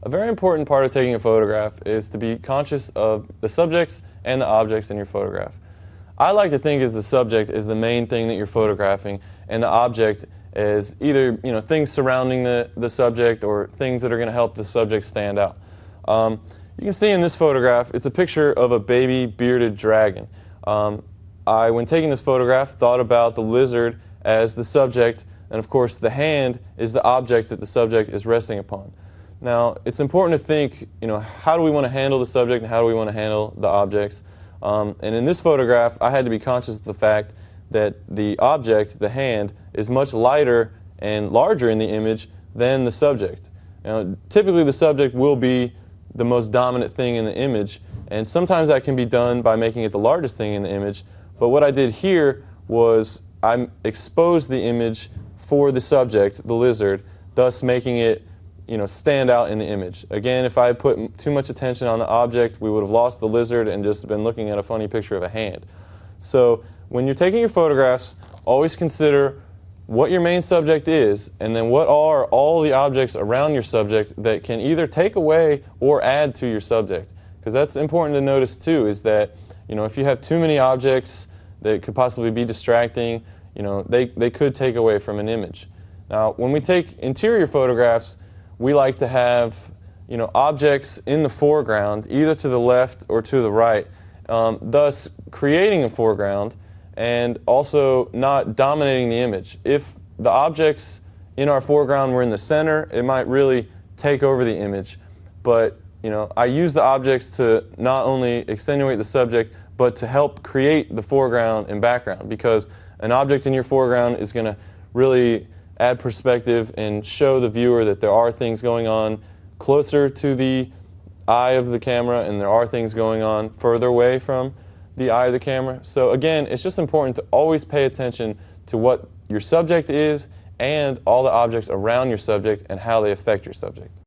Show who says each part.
Speaker 1: A very important part of taking a photograph is to be conscious of the subjects and the objects in your photograph. I like to think as the subject is the main thing that you're photographing, and the object is either things surrounding the subject or things that are going to help the subject stand out. You can see in this photograph, it's a picture of a baby bearded dragon. When taking this photograph, thought about the lizard as the subject, and of course the hand is the object that the subject is resting upon. Now, it's important to think, how do we want to handle the subject and how do we want to handle the objects? And in this photograph, I had to be conscious of the fact that the object, the hand, is much lighter and larger in the image than the subject. Typically the subject will be the most dominant thing in the image, and sometimes that can be done by making it the largest thing in the image. But what I did here was I exposed the image for the subject, the lizard, thus making it stand out in the image. Again, if I had put too much attention on the object, we would have lost the lizard and just been looking at a funny picture of a hand. So when you're taking your photographs, always consider what your main subject is, and then what are all the objects around your subject that can either take away or add to your subject. Because that's important to notice too, is that if you have too many objects that could possibly be distracting, they could take away from an image. Now, when we take interior photographs, we like to have objects in the foreground, either to the left or to the right, thus creating a foreground and also not dominating the image. If the objects in our foreground were in the center, it might really take over the image. But I use the objects to not only accentuate the subject, but to help create the foreground and background, because an object in your foreground is going to really add perspective and show the viewer that there are things going on closer to the eye of the camera and there are things going on further away from the eye of the camera. So again, it's just important to always pay attention to what your subject is and all the objects around your subject and how they affect your subject.